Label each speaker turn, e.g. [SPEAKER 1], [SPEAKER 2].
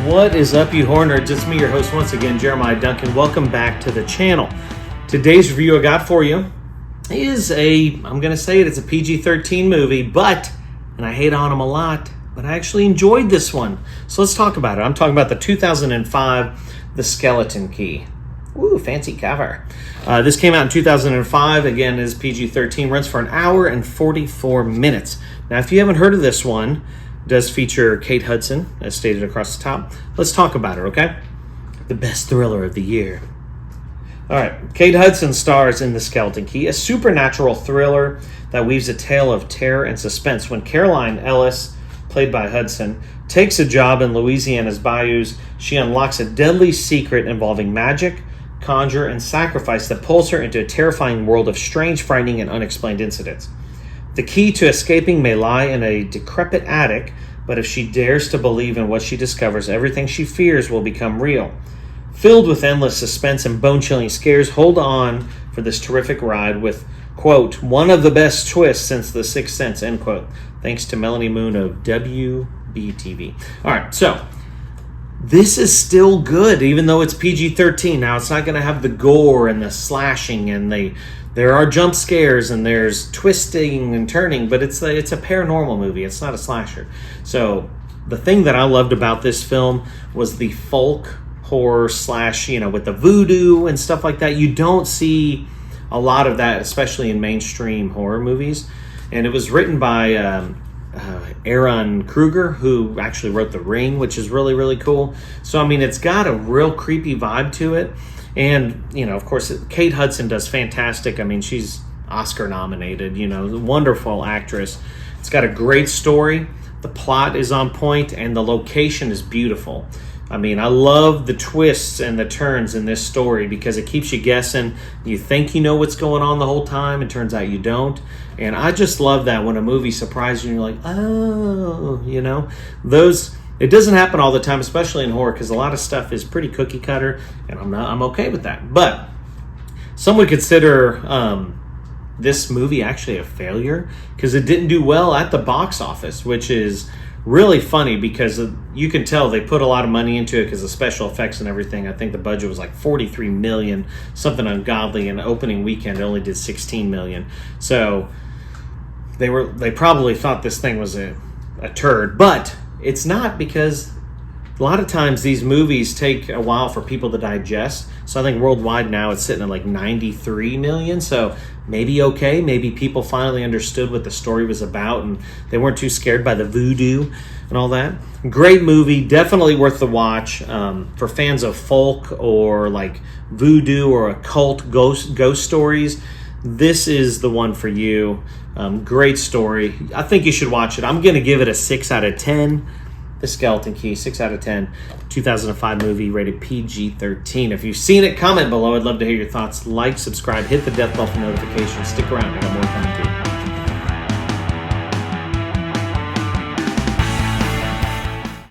[SPEAKER 1] What is up, you horror nerds? It's me, your host, once again, Jeremiah Duncan. Welcome back to the channel. Today's review I got for you is I'm going to say it's a PG-13 movie, and I hate on them a lot, but I actually enjoyed this one. So let's talk about it. I'm talking about the 2005 The Skeleton Key. Ooh, fancy cover. This came out in 2005, again, is PG-13, runs for an hour and 44 minutes. Now, if you haven't heard of this one, it does feature Kate Hudson, as stated across the top. Let's talk about her, okay? The best thriller of the year. All right, Kate Hudson stars in The Skeleton Key, a supernatural thriller that weaves a tale of terror and suspense. When Caroline Ellis, played by Hudson, takes a job in Louisiana's bayous, she unlocks a deadly secret involving magic, conjure, and sacrifice that pulls her into a terrifying world of strange, frightening, and unexplained incidents. The key to escaping may lie in a decrepit attic, but if she dares to believe in what she discovers, everything she fears will become real. Filled with endless suspense and bone-chilling scares, hold on for this terrific ride with, quote, one of the best twists since The Sixth Sense, end quote. Thanks to Melanie Moon of WBTV. All right, so this is still good, even though it's PG-13. Now, it's not going to have the gore and the slashing, and there are jump scares, and there's twisting and turning, but it's a paranormal movie. It's not a slasher. So the thing that I loved about this film was the folk horror slash, with the voodoo and stuff like that. You don't see a lot of that, especially in mainstream horror movies. And it was written by Ehren Kruger, who actually wrote The Ring, which is really, really cool. So, it's got a real creepy vibe to it. And, of course, Kate Hudson does fantastic. she's Oscar nominated, wonderful actress. It's got a great story. The plot is on point, and the location is beautiful. I love the twists and the turns in this story because it keeps you guessing. You think you know what's going on the whole time, and turns out you don't. And I just love that when a movie surprises you and you're like, oh, it doesn't happen all the time, especially in horror, because a lot of stuff is pretty cookie cutter, and I'm okay with that. But some would consider this movie actually a failure because it didn't do well at the box office, which is really funny because you can tell they put a lot of money into it because of special effects and everything. I think the budget was like $43 million, something ungodly, and the opening weekend only did $16 million. So they probably thought this thing was a turd, but it's not, because a lot of times these movies take a while for people to digest. So I think worldwide now it's sitting at like 93 million. So maybe people finally understood what the story was about and they weren't too scared by the voodoo and all that. Great movie, definitely worth the watch. For fans of folk or like voodoo or occult ghost stories, this is the one for you. Great story. I think you should watch it. I'm going to give it a 6 out of 10. The Skeleton Key, 6 out of 10. 2005 movie, rated PG-13. If you've seen it, comment below. I'd love to hear your thoughts. Like, subscribe, hit the death bell for notifications. Stick around. I got more coming to you.